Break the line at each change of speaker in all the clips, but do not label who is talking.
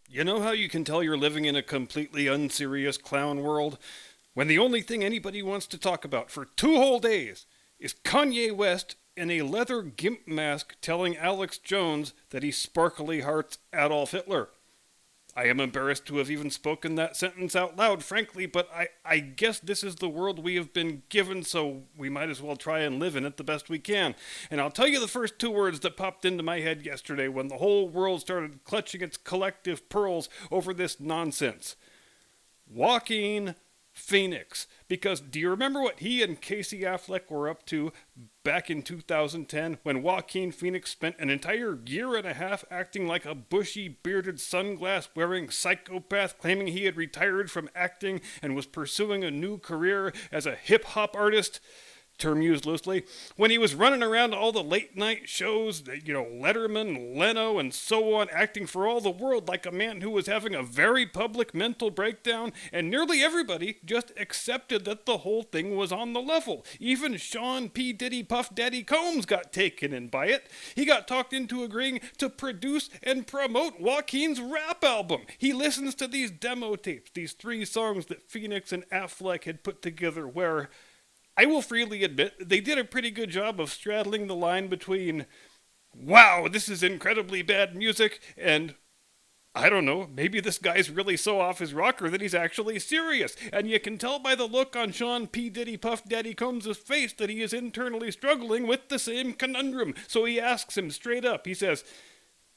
You know how you can tell you're living in a completely unserious clown world? When the only thing anybody wants to talk about for 2 whole days is Kanye West in a leather gimp mask telling Alex Jones that he sparkly hearts Adolf Hitler. I am embarrassed to have even spoken that sentence out loud, frankly, but I guess this is the world we have been given, so we might as well try and live in it the best we can. And I'll tell you the first two words that popped into my head yesterday when the whole world started clutching its collective pearls over this nonsense. Joaquin Phoenix. Because do you remember what he and Casey Affleck were up to back in 2010 when Joaquin Phoenix spent an entire year and a half acting like a bushy, bearded, sunglass wearing psychopath claiming he had retired from acting and was pursuing a new career as a hip hop artist? Term used loosely, when he was running around all the late night shows, Letterman, Leno, and so on, acting for all the world like a man who was having a very public mental breakdown, and nearly everybody just accepted that the whole thing was on the level. Even Sean P. Diddy Puff Daddy Combs got taken in by it. He got talked into agreeing to produce and promote Joaquin's rap album. He listens to these demo tapes, these 3 songs that Phoenix and Affleck had put together where I will freely admit they did a pretty good job of straddling the line between, wow, this is incredibly bad music, and, I don't know, maybe this guy's really so off his rocker that he's actually serious. And you can tell by the look on Sean P. Diddy Puff Daddy Combs' face that he is internally struggling with the same conundrum. So he asks him straight up, he says,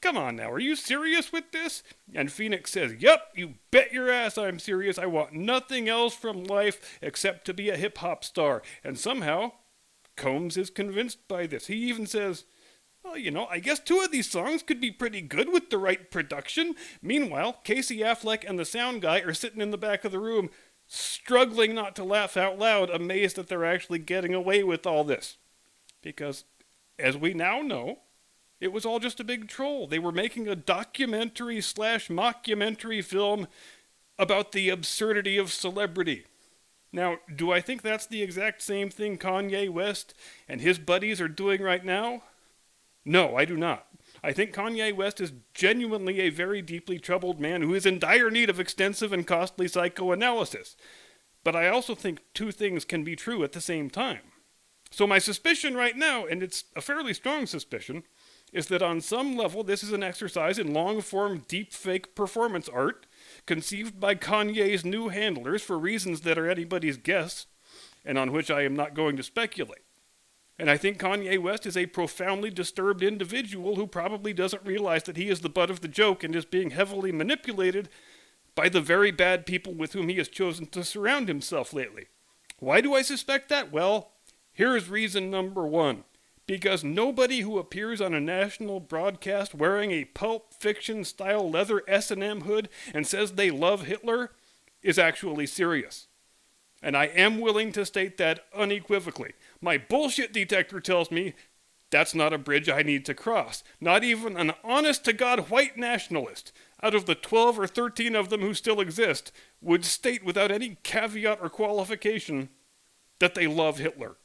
"Come on now, are you serious with this?" And Phoenix says, "Yup, you bet your ass I'm serious. I want nothing else from life except to be a hip-hop star." And somehow, Combs is convinced by this. He even says, "Well, I guess 2 of these songs could be pretty good with the right production." Meanwhile, Casey Affleck and the sound guy are sitting in the back of the room, struggling not to laugh out loud, amazed that they're actually getting away with all this. Because, as we now know, it was all just a big troll. They were making a documentary/mockumentary film about the absurdity of celebrity. Now, do I think that's the exact same thing Kanye West and his buddies are doing right now? No, I do not. I think Kanye West is genuinely a very deeply troubled man who is in dire need of extensive and costly psychoanalysis. But I also think 2 things can be true at the same time. So my suspicion right now, and it's a fairly strong suspicion, is that on some level this is an exercise in long-form deep-fake performance art conceived by Kanye's new handlers for reasons that are anybody's guess, and on which I am not going to speculate. And I think Kanye West is a profoundly disturbed individual who probably doesn't realize that he is the butt of the joke and is being heavily manipulated by the very bad people with whom he has chosen to surround himself lately. Why do I suspect that? Well, here's reason number 1. Because nobody who appears on a national broadcast wearing a Pulp Fiction-style leather S&M hood and says they love Hitler is actually serious. And I am willing to state that unequivocally. My bullshit detector tells me that's not a bridge I need to cross. Not even an honest-to-God white nationalist, out of the 12 or 13 of them who still exist, would state without any caveat or qualification that they love Hitler.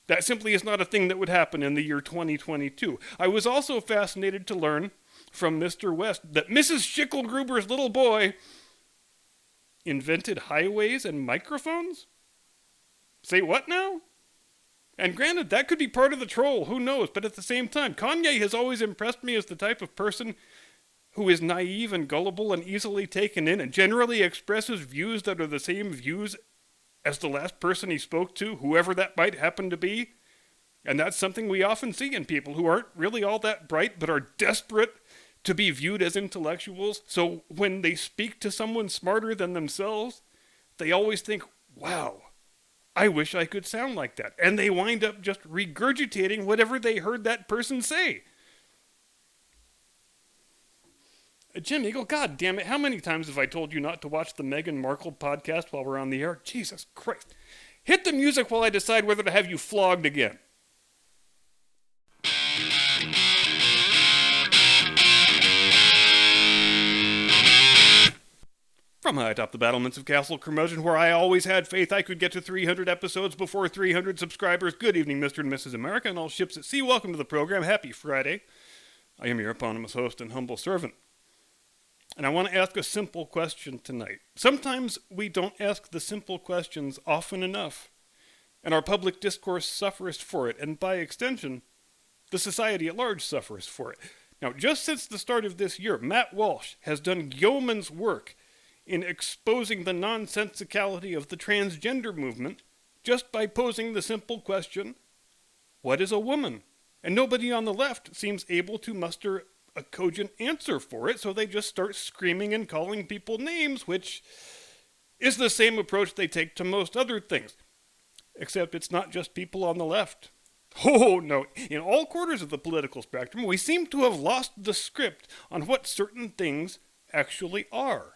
That simply is not a thing that would happen in the year 2022. I was also fascinated to learn from Mr. West that Mrs. Schickelgruber's little boy invented highways and microphones? Say what now? And granted, that could be part of the troll, who knows, but at the same time, Kanye has always impressed me as the type of person who is naive and gullible and easily taken in and generally expresses views that are the same views as the last person he spoke to, whoever that might happen to be. And that's something we often see in people who aren't really all that bright but are desperate to be viewed as intellectuals. So when they speak to someone smarter than themselves, they always think, wow, I wish I could sound like that. And they wind up just regurgitating whatever they heard that person say. Jim Eagle, God damn it, how many times have I told you not to watch the Meghan Markle podcast while we're on the air? Jesus Christ. Hit the music while I decide whether to have you flogged again. From high atop the battlements of Castle Curmudgeon, where I always had faith I could get to 300 episodes before 300 subscribers, good evening, Mr. and Mrs. America, and all ships at sea. Welcome to the program. Happy Friday. I am your eponymous host and humble servant. And I want to ask a simple question tonight. Sometimes we don't ask the simple questions often enough, and our public discourse suffers for it, and by extension, the society at large suffers for it. Now, just since the start of this year, Matt Walsh has done yeoman's work in exposing the nonsensicality of the transgender movement just by posing the simple question, what is a woman? And nobody on the left seems able to muster a cogent answer for it, so they just start screaming and calling people names, which is the same approach they take to most other things. Except it's not just people on the left. Oh no, in all quarters of the political spectrum, we seem to have lost the script on what certain things actually are.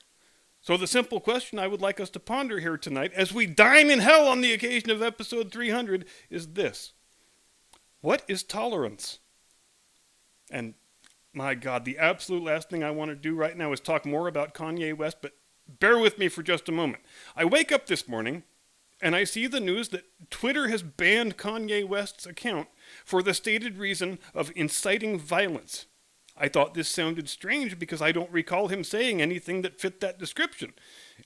So the simple question I would like us to ponder here tonight, as we dine in hell on the occasion of episode 300, is this. What is tolerance? And my God, the absolute last thing I want to do right now is talk more about Kanye West, but bear with me for just a moment. I wake up this morning, and I see the news that Twitter has banned Kanye West's account for the stated reason of inciting violence. I thought this sounded strange because I don't recall him saying anything that fit that description.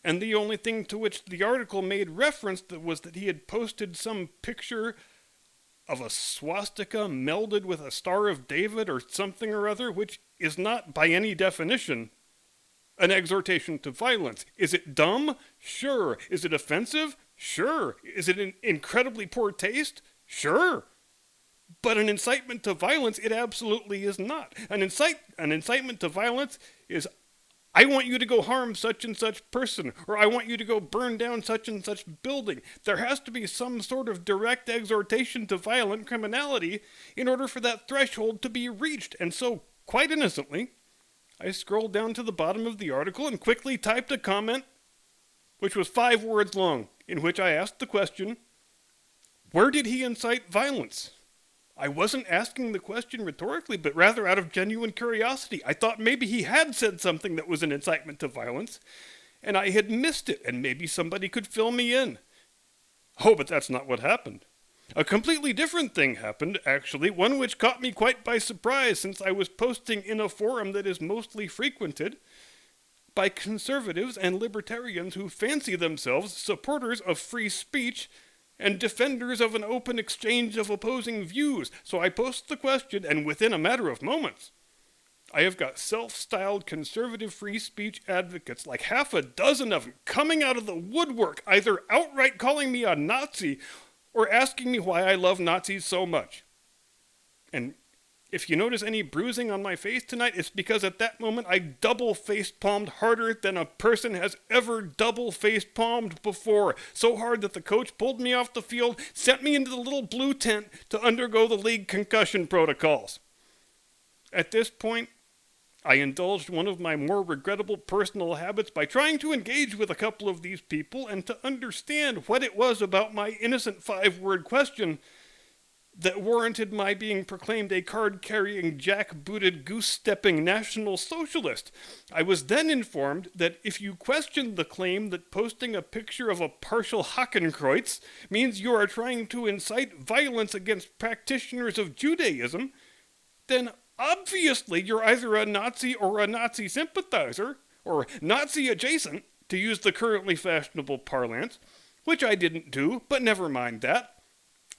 And the only thing to which the article made reference was that he had posted some picture of a swastika melded with a Star of David or something or other, which is not, by any definition, an exhortation to violence. Is it dumb? Sure. Is it offensive? Sure. Is it in incredibly poor taste? Sure. But an incitement to violence, it absolutely is not. An incitement to violence is, I want you to go harm such and such person, or I want you to go burn down such and such building. There has to be some sort of direct exhortation to violent criminality in order for that threshold to be reached. And so, quite innocently, I scrolled down to the bottom of the article and quickly typed a comment, which was 5 words long, in which I asked the question, where did he incite violence? I wasn't asking the question rhetorically, but rather out of genuine curiosity. I thought maybe he had said something that was an incitement to violence, and I had missed it, and maybe somebody could fill me in. Oh, but that's not what happened. A completely different thing happened, actually, one which caught me quite by surprise, since I was posting in a forum that is mostly frequented by conservatives and libertarians who fancy themselves supporters of free speech and defenders of an open exchange of opposing views. So I post the question, and within a matter of moments, I have got self-styled conservative free speech advocates, like half a dozen of them, coming out of the woodwork, either outright calling me a Nazi or asking me why I love Nazis so much. And if you notice any bruising on my face tonight, it's because at that moment I double face-palmed harder than a person has ever double face-palmed before. So hard that the coach pulled me off the field, sent me into the little blue tent to undergo the league concussion protocols. At this point, I indulged one of my more regrettable personal habits by trying to engage with a couple of these people and to understand what it was about my innocent 5-word question that warranted my being proclaimed a card-carrying, jack-booted, goose-stepping National Socialist. I was then informed that if you questioned the claim that posting a picture of a partial Hakenkreuz means you are trying to incite violence against practitioners of Judaism, then obviously you're either a Nazi or a Nazi sympathizer, or Nazi adjacent, to use the currently fashionable parlance, which I didn't do, but never mind that.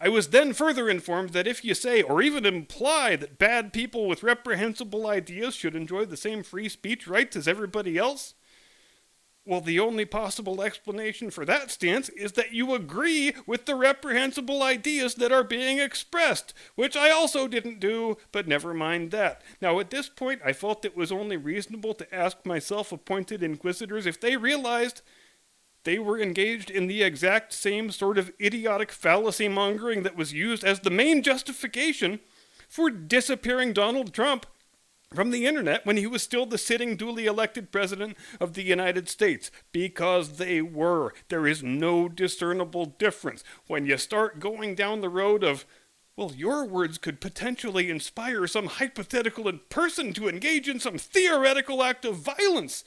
I was then further informed that if you say or even imply that bad people with reprehensible ideas should enjoy the same free speech rights as everybody else, well, the only possible explanation for that stance is that you agree with the reprehensible ideas that are being expressed, which I also didn't do, but never mind that. Now, at this point, I felt it was only reasonable to ask my self-appointed inquisitors if they realized they were engaged in the exact same sort of idiotic fallacy mongering that was used as the main justification for disappearing Donald Trump from the internet when he was still the sitting duly elected president of the United States. Because they were. There is no discernible difference. When you start going down the road of, well, your words could potentially inspire some hypothetical person to engage in some theoretical act of violence,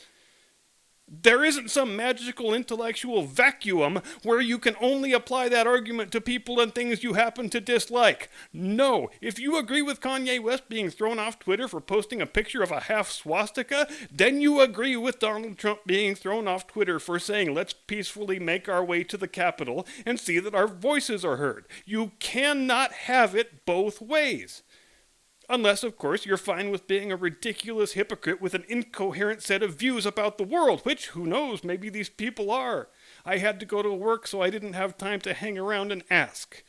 There isn't some magical intellectual vacuum where you can only apply that argument to people and things you happen to dislike. No, if you agree with Kanye West being thrown off Twitter for posting a picture of a half swastika, then you agree with Donald Trump being thrown off Twitter for saying, let's peacefully make our way to the Capitol and see that our voices are heard. You cannot have it both ways. Unless, of course, you're fine with being a ridiculous hypocrite with an incoherent set of views about the world, which, who knows, maybe these people are. I had to go to work, so I didn't have time to hang around and ask.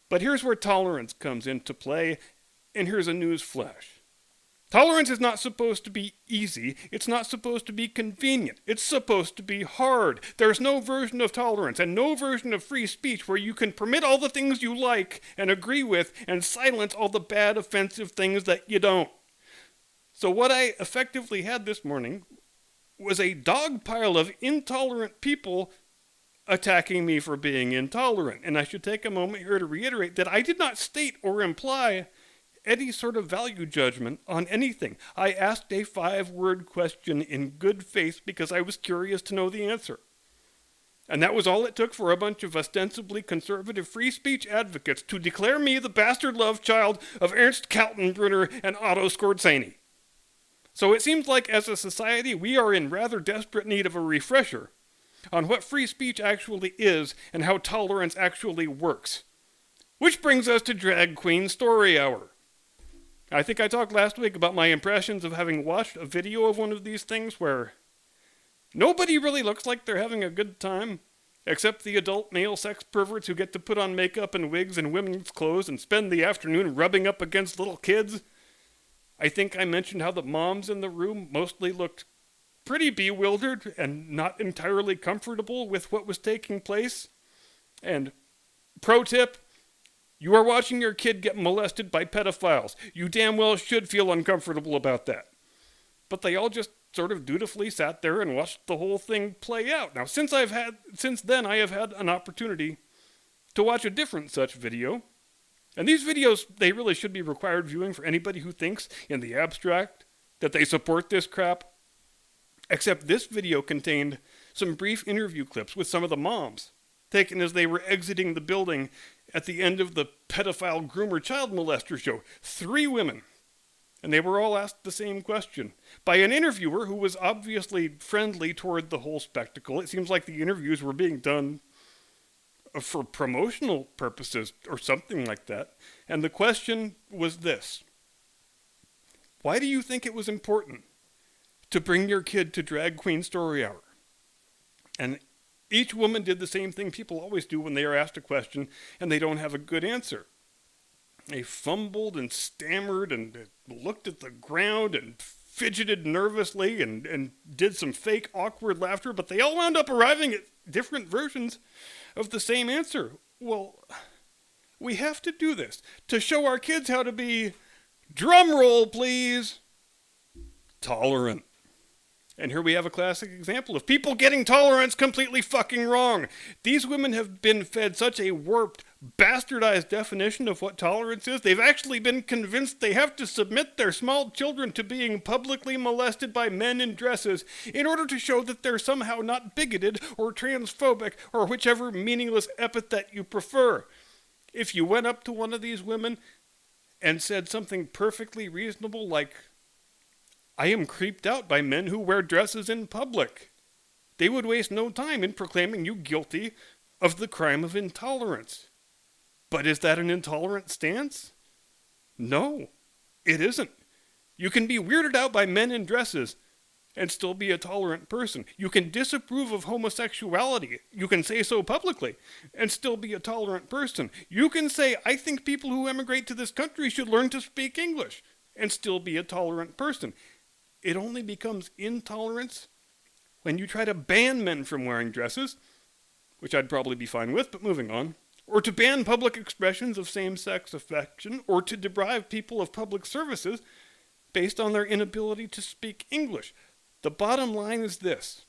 But here's where tolerance comes into play, and here's a news flash. Tolerance is not supposed to be easy. It's not supposed to be convenient. It's supposed to be hard. There's no version of tolerance and no version of free speech where you can permit all the things you like and agree with and silence all the bad, offensive things that you don't. So what I effectively had this morning was a dog pile of intolerant people attacking me for being intolerant. And I should take a moment here to reiterate that I did not state or imply any sort of value judgment on anything. I asked a 5-word question in good faith because I was curious to know the answer. And that was all it took for a bunch of ostensibly conservative free speech advocates to declare me the bastard love child of Ernst Kaltenbrunner and Otto Skorzeny. So it seems like as a society we are in rather desperate need of a refresher on what free speech actually is and how tolerance actually works. Which brings us to Drag Queen Story Hour. I think I talked last week about my impressions of having watched a video of one of these things where nobody really looks like they're having a good time, except the adult male sex perverts who get to put on makeup and wigs and women's clothes and spend the afternoon rubbing up against little kids. I think I mentioned how the moms in the room mostly looked pretty bewildered and not entirely comfortable with what was taking place. And pro tip, you are watching your kid get molested by pedophiles. You damn well should feel uncomfortable about that. But they all just sort of dutifully sat there and watched the whole thing play out. Now, since then, I have had an opportunity to watch a different such video. And these videos, they really should be required viewing for anybody who thinks in the abstract that they support this crap. Except this video contained some brief interview clips with some of the moms, taken as they were exiting the building at the end of the pedophile groomer child molester show. 3 women. And they were all asked the same question by an interviewer who was obviously friendly toward the whole spectacle. It seems like the interviews were being done for promotional purposes or something like that. And the question was this: why do you think it was important to bring your kid to Drag Queen Story Hour? And each woman did the same thing people always do when they are asked a question and they don't have a good answer. They fumbled and stammered and looked at the ground and fidgeted nervously and did some fake awkward laughter, but they all wound up arriving at different versions of the same answer. Well, we have to do this to show our kids how to be, drum roll please, tolerant. And here we have a classic example of people getting tolerance completely fucking wrong. These women have been fed such a warped, bastardized definition of what tolerance is. They've actually been convinced they have to submit their small children to being publicly molested by men in dresses in order to show that they're somehow not bigoted or transphobic or whichever meaningless epithet you prefer. If you went up to one of these women and said something perfectly reasonable like, "I am creeped out by men who wear dresses in public," they would waste no time in proclaiming you guilty of the crime of intolerance. But is that an intolerant stance? No, it isn't. You can be weirded out by men in dresses and still be a tolerant person. You can disapprove of homosexuality. You can say so publicly and still be a tolerant person. You can say, "I think people who emigrate to this country should learn to speak English," and still be a tolerant person. It only becomes intolerance when you try to ban men from wearing dresses, which I'd probably be fine with, but moving on, or to ban public expressions of same-sex affection, or to deprive people of public services based on their inability to speak English. The bottom line is this: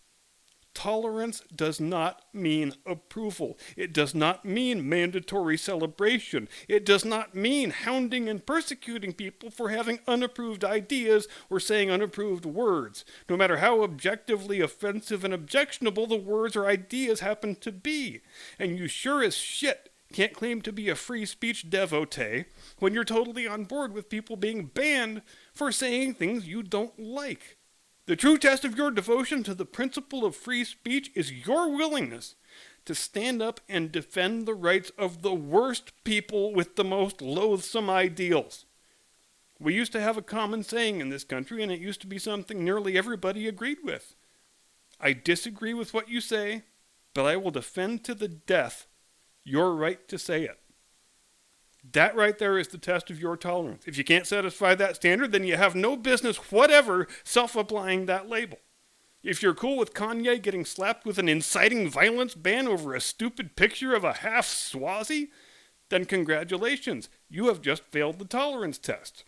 Tolerance does not mean approval. It does not mean mandatory celebration. It does not mean hounding and persecuting people for having unapproved ideas or saying unapproved words, no matter how objectively offensive and objectionable the words or ideas happen to be. And you sure as shit can't claim to be a free speech devotee when you're totally on board with people being banned for saying things you don't like. The true test of your devotion to the principle of free speech is your willingness to stand up and defend the rights of the worst people with the most loathsome ideals. We used to have a common saying in this country, and it used to be something nearly everybody agreed with. I disagree with what you say, but I will defend to the death your right to say it. That right there is the test of your tolerance. If you can't satisfy that standard, then you have no business whatever self-applying that label. If you're cool with Kanye getting slapped with an inciting violence ban over a stupid picture of a half Swazi, then congratulations, you have just failed the tolerance test.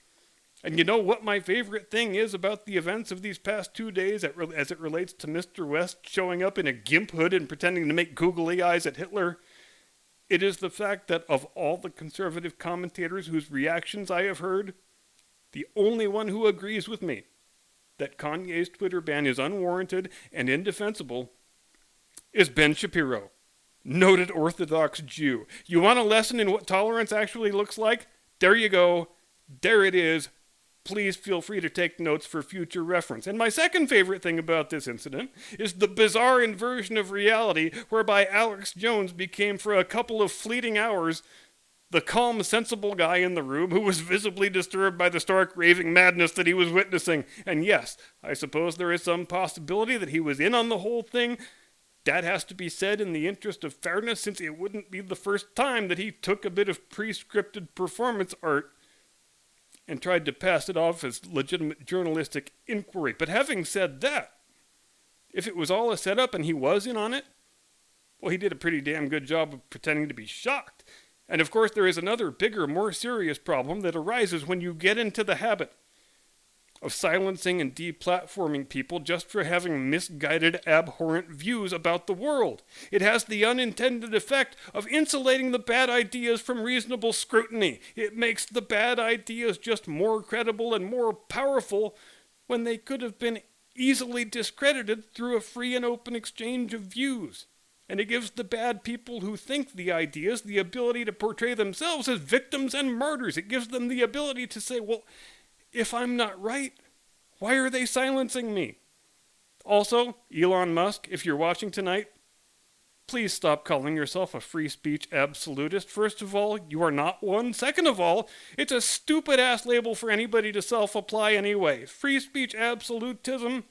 And you know what my favorite thing is about the events of these past 2 days as it relates to Mr. West showing up in a gimp hood and pretending to make googly eyes at Hitler? It is the fact that of all the conservative commentators whose reactions I have heard, the only one who agrees with me that Kanye's Twitter ban is unwarranted and indefensible is Ben Shapiro, noted Orthodox Jew. You want a lesson in what tolerance actually looks like? There you go. There it is. Please feel free to take notes for future reference. And my second favorite thing about this incident is the bizarre inversion of reality whereby Alex Jones became, for a couple of fleeting hours, the calm, sensible guy in the room who was visibly disturbed by the stark raving madness that he was witnessing. And yes, I suppose there is some possibility that he was in on the whole thing. That has to be said in the interest of fairness, since it wouldn't be the first time that he took a bit of pre-scripted performance art and tried to pass it off as legitimate journalistic inquiry. But having said that, if it was all a setup and he was in on it, well, he did a pretty damn good job of pretending to be shocked. And of course, there is another bigger, more serious problem that arises when you get into the habit of silencing and deplatforming people just for having misguided, abhorrent views about the world. It has the unintended effect of insulating the bad ideas from reasonable scrutiny. It makes the bad ideas just more credible and more powerful when they could have been easily discredited through a free and open exchange of views. And it gives the bad people who think the ideas the ability to portray themselves as victims and martyrs. It gives them the ability to say, well, if I'm not right, why are they silencing me? Also, Elon Musk, if you're watching tonight, please stop calling yourself a free speech absolutist. First of all, you are not one. Second of all, it's a stupid-ass label for anybody to self-apply anyway. Free speech absolutism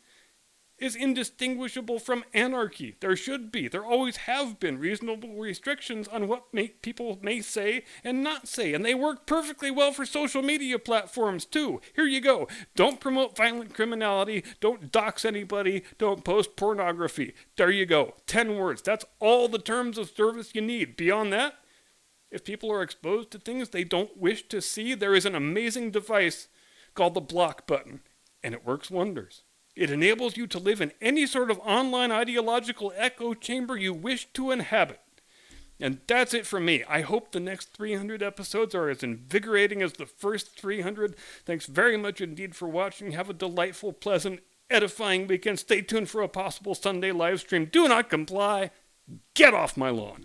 is indistinguishable from anarchy. There should be, there always have been reasonable restrictions on what people may say and not say, and they work perfectly well for social media platforms too. Here you go. Don't promote violent criminality, don't dox anybody, don't post pornography. There you go. 10 words. That's all the terms of service you need. Beyond that, if people are exposed to things they don't wish to see, there is an amazing device called the block button, and it works wonders. It enables you to live in any sort of online ideological echo chamber you wish to inhabit. And that's it from me. I hope the next 300 episodes are as invigorating as the first 300. Thanks very much indeed for watching. Have a delightful, pleasant, edifying weekend. Stay tuned for a possible Sunday live stream. Do not comply. Get off my lawn.